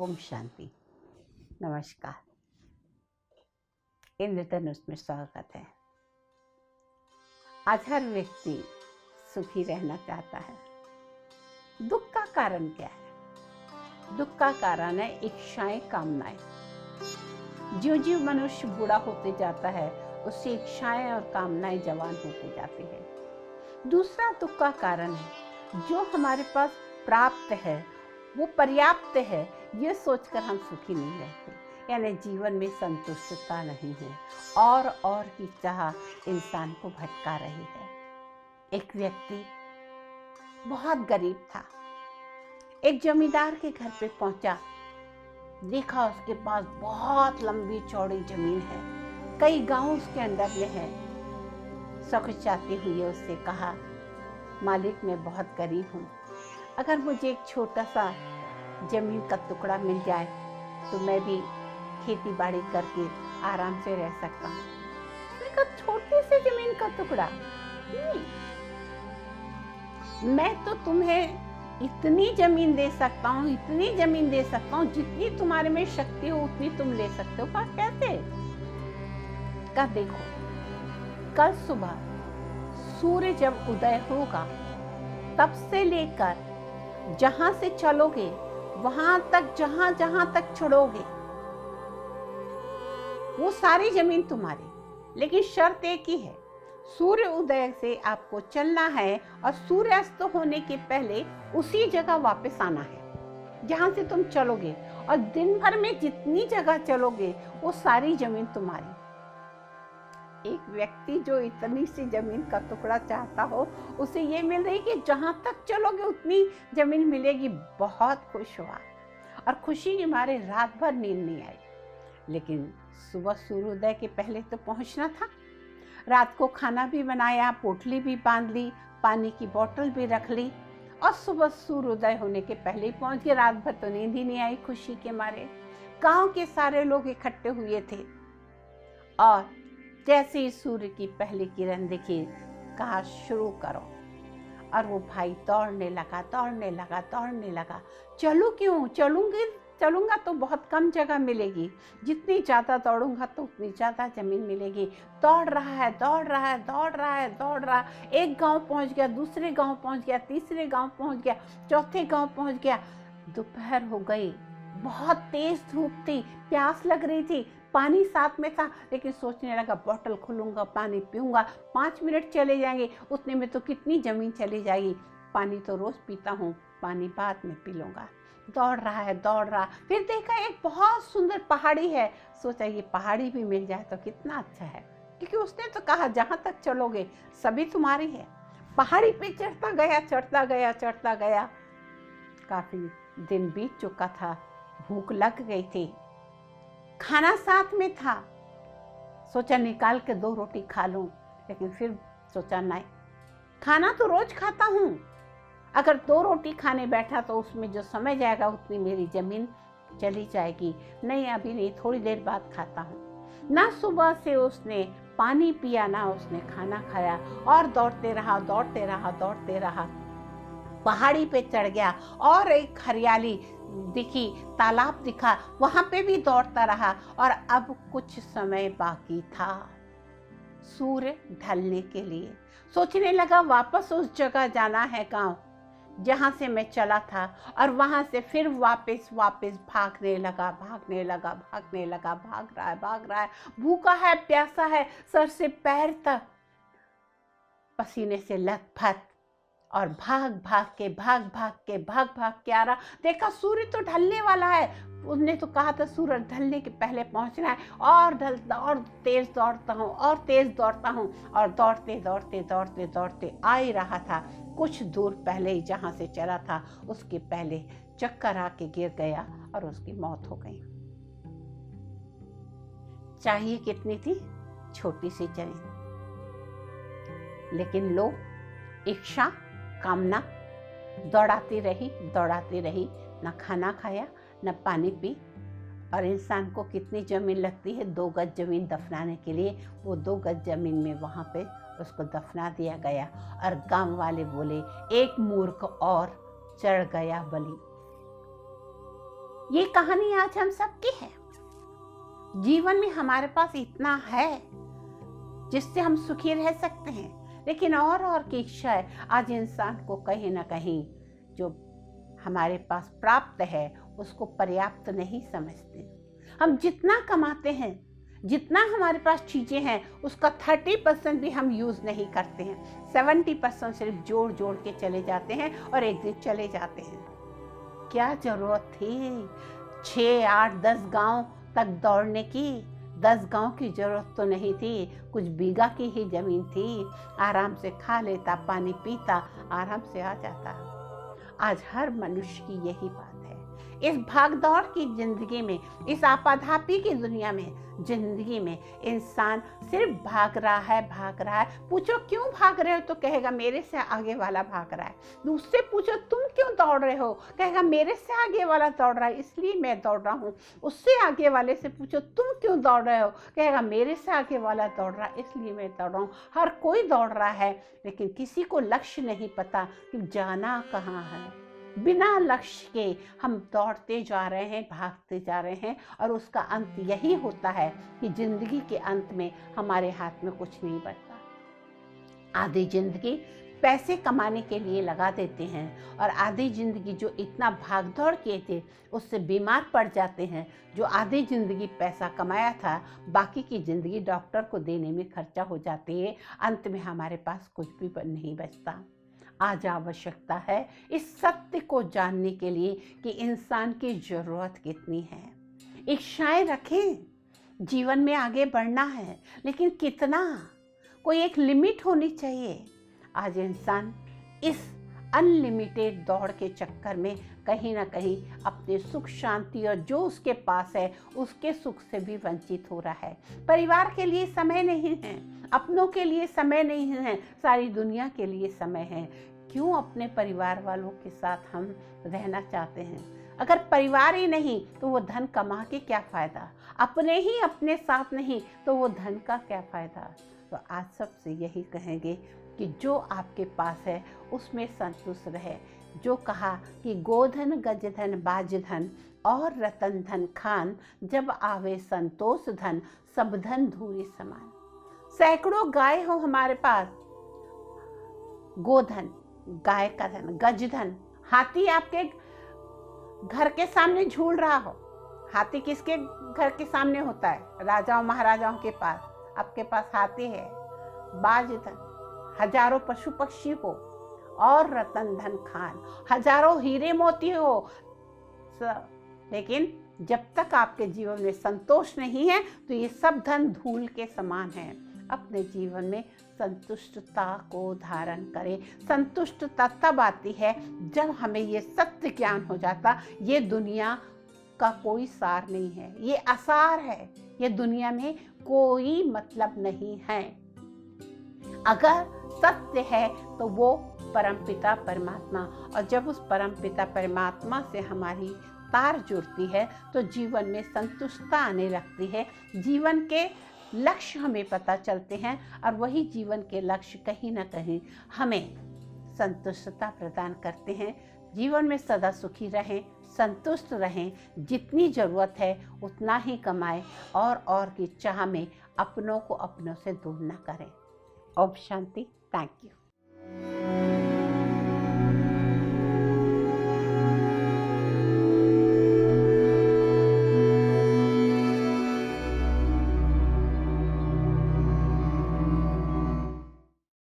ओम शांति। नमस्कार। इंद्रधनुष में स्वागत है। आज हर व्यक्ति सुखी रहना चाहता है। दुख का कारण क्या है? दुख का कारण है इच्छाएं, कामनाएं। ज्यों ज्यों मनुष्य बूढ़ा होते जाता है उसकी इच्छाएं और कामनाएं जवान होते जाती है। दूसरा दुख का कारण है जो हमारे पास प्राप्त है वो पर्याप्त है, ये सोचकर हम सुखी नहीं रहते, यानी जीवन में संतुष्टता नहीं है और की चाह इंसान को भटका रही है। एक व्यक्ति बहुत गरीब था, एक जमींदार के घर पे पहुंचा। देखा उसके पास बहुत लंबी चौड़ी जमीन है, कई गांव उसके अंदर में है। सकुचाती हुई उससे कहा, मालिक मैं बहुत गरीब हूँ, अगर मुझे एक छोटा सा जमीन का टुकड़ा मिल जाए तो मैं भी खेती बाड़ी करके आराम से रह सकता हूँ। उसने कहा छोटी सी जमीन का टुकड़ा नहीं, मैं तो तुम्हें इतनी जमीन दे सकता हूँ, इतनी जमीन दे सकता हूँ, जितनी तुम्हारे में शक्ति हो उतनी तुम ले सकते हो। कहा कैसे? कहा देखो, कल सुबह सूर्य जब उदय होगा तब से लेकर जहां से चलोगे वहां तक, जहां जहां तक चढ़ोगे वो सारी जमीन तुम्हारी, लेकिन शर्त एक ही है, सूर्य उदय से आपको चलना है और सूर्यास्त होने के पहले उसी जगह वापस आना है जहां से तुम चलोगे, और दिन भर में जितनी जगह चलोगे वो सारी जमीन तुम्हारी। एक व्यक्ति जो इतनी सी जमीन का टुकड़ा चाहता हो उसे ये मिल रही कि जहां तक चलोगे उतनी जमीन मिलेगी। बहुत खुश हुआ और खुशी के मारे रात भर नींद नहीं आई, लेकिन सुबह सूर्योदय के पहले तो पहुंचना था। रात को खाना भी बनाया, पोटली भी बांध ली, पानी की बोतल भी रख ली और सुबह सूर्योदय होने के पहले ही पहुंच गए। रात भर तो नींद ही नहीं आई खुशी के मारे। गांव के सारे लोग इकट्ठे हुए थे और जैसे ही सूर्य की पहली किरण दिखी, कहा शुरू करो, और वो भाई दौड़ने लगा। चलूं क्यों? चलूंगा तो बहुत कम जगह मिलेगी, जितनी ज्यादा दौड़ूंगा तो उतनी ज्यादा जमीन मिलेगी। दौड़ रहा है। एक गांव पहुंच गया, दूसरे गांव पहुंच गया, तीसरे गांव पहुंच गया, चौथे गांव पहुंच गया। दोपहर हो गई, बहुत तेज धूप थी, प्यास लग रही थी, पानी साथ में था, लेकिन सोचने लगा बोतल खोलूंगा, पानी पीऊंगा, 5 मिनट चले जाएंगे, उतने में तो कितनी जमीन चली जाएगी। पानी तो रोज पीता हूँ, पानी बाद में पी लूंगा। दौड़ रहा, फिर देखा एक बहुत सुंदर पहाड़ी है। सोचा ये पहाड़ी भी मिल जाए तो कितना अच्छा है, क्योंकि उसने तो कहा जहां तक चलोगे सभी तुम्हारी है। पहाड़ी पे चढ़ता गया। काफी दिन बीत चुका था, भूख लग गई थी, खाना साथ में था। सोचा निकाल के 2 रोटी खा लूं, लेकिन फिर सोचा नहीं, खाना तो रोज खाता हूं, अगर 2 रोटी खाने बैठा तो उसमें जो समय जाएगा उतनी मेरी जमीन चली जाएगी। नहीं, अभी नहीं, थोड़ी देर बाद खाता हूं। ना सुबह से उसने पानी पिया, ना उसने खाना खाया, और दौड़ते रहा। पहाड़ी पे चढ़ गया और एक हरियाली दिखी, तालाब दिखा, वहां पे भी दौड़ता रहा। और अब कुछ समय बाकी था सूर्य ढलने के लिए। सोचने लगा वापस उस जगह जाना है, गांव जहां से मैं चला था, और वहां से फिर वापस भागने लगा। भाग रहा है, भूखा है, प्यासा है, सर से पैर तक पसीने से लथपथ, और भाग के आ रहा। देखा सूर्य तो ढलने वाला है, उसने तो कहा था सूरज ढलने के पहले पहुंचना है, और तेज दौड़ता हूँ, और दौड़ते आ ही रहा था। कुछ दूर पहले ही जहां से चला था उसके पहले चक्कर आके गिर गया और उसकी मौत हो गई। चाहिए कितनी थी? छोटी सी जमीन, लेकिन लोग इच्छा, कामना दौड़ाती रही, न खाना खाया, न पानी पी। और इंसान को कितनी जमीन लगती है? 2 गज जमीन दफनाने के लिए। वो 2 गज जमीन में वहां पे उसको दफना दिया गया, और गांव वाले बोले एक मूर्ख और चढ़ गया बलि। ये कहानी आज हम सबकी है। जीवन में हमारे पास इतना है जिससे हम सुखी रह सकते हैं, लेकिन और की इच्छा है आज इंसान को कहीं ना कहीं जो हमारे पास प्राप्त है उसको पर्याप्त नहीं समझते। हम जितना कमाते हैं, जितना हमारे पास चीजें हैं, उसका 30% भी हम यूज नहीं करते हैं। 70% सिर्फ जोड़ जोड़ के चले जाते हैं और एक दिन चले जाते हैं। क्या जरूरत थी 6, 8, 10 गांव तक दौड़ने की? 10 गांव की जरूरत तो नहीं थी, कुछ बीघा की ही जमीन थी। आराम से खा लेता, पानी पीता, आराम से आ जाता। आज हर मनुष्य की यही बात है। इस भागदौड़ की जिंदगी में, इस आपाधापी की दुनिया में, जिंदगी में इंसान सिर्फ भाग रहा है। पूछो क्यों भाग रहे हो तो कहेगा मेरे से आगे वाला भाग रहा है। दूसरे पूछो तुम क्यों दौड़ रहे हो, कहेगा मेरे से आगे वाला दौड़ रहा है इसलिए मैं दौड़ रहा हूँ। उससे आगे वाले से पूछो तुम क्यों दौड़ रहे हो, कहेगा मेरे से आगे वाला दौड़ रहा है इसलिए मैं दौड़ रहा हूँ। हर कोई दौड़ रहा है, लेकिन किसी को लक्ष्य नहीं पता कि जाना कहाँ है। बिना लक्ष्य के हम दौड़ते जा रहे हैं, भागते जा रहे हैं, और उसका अंत यही होता है कि जिंदगी के अंत में हमारे हाथ में कुछ नहीं बचता। आधी जिंदगी पैसे कमाने के लिए लगा देते हैं, और आधी जिंदगी जो इतना भागदौड़ किए थे उससे बीमार पड़ जाते हैं। जो आधी जिंदगी पैसा कमाया था, बाकी की जिंदगी डॉक्टर को देने में खर्चा हो जाती है। अंत में हमारे पास कुछ भी नहीं बचता। आज आवश्यकता है इस सत्य को जानने के लिए कि इंसान की जरूरत कितनी है। इच्छाएं रखें, जीवन में आगे बढ़ना है, लेकिन कितना? कोई एक लिमिट होनी चाहिए। आज इंसान इस अनलिमिटेड दौड़ के चक्कर में कहीं ना कहीं अपने सुख, शांति और जो उसके पास है उसके सुख से भी वंचित हो रहा है। परिवार के लिए समय नहीं है, अपनों के लिए समय नहीं है, सारी दुनिया के लिए समय है। क्यों अपने परिवार वालों के साथ हम रहना चाहते हैं? अगर परिवार ही नहीं तो वो धन कमा के क्या फायदा? अपने ही अपने साथ नहीं तो वो धन का क्या फायदा? तो आज सबसे यही कहेंगे कि जो आपके पास है उसमें संतुष्ट रहे। जो कहा कि गोधन, गजधन, बाजधन और रतन धन खान, जब आवे संतोष धन, सब धन धूरी समान। सैकड़ों गाय हो हमारे पास, गोधन गाय का धन, गजधन हाथी आपके घर के सामने झूल रहा हो। हाथी किसके घर के सामने होता है? राजाओं महाराजाओं के पास। आपके पास हाथी है। बाजधन हजारों पशु पक्षी हो, और रतन धन खान हजारों हीरे मोती हो, लेकिन जब तक आपके जीवन में संतोष नहीं है तो ये सब धन धूल के समान है। अपने जीवन में संतुष्टता को धारण करें। संतुष्टता तब आती है जब हमें ये सत्य ज्ञान हो जाता, ये दुनिया का कोई सार नहीं है, ये असार है, ये दुनिया में कोई मतलब नहीं है। अगर सत्य है तो वो परमपिता परमात्मा, और जब उस परमपिता परमात्मा से हमारी तार जुड़ती है तो जीवन में संतुष्टता आने लगती है। जीवन के लक्ष्य हमें पता चलते हैं, और वही जीवन के लक्ष्य कहीं ना कहीं हमें संतुष्टता प्रदान करते हैं। जीवन में सदा सुखी रहें, संतुष्ट रहें, जितनी ज़रूरत है उतना ही कमाएं, और की चाह में अपनों को अपनों से दूर न करें। ओम शांति। Thank you.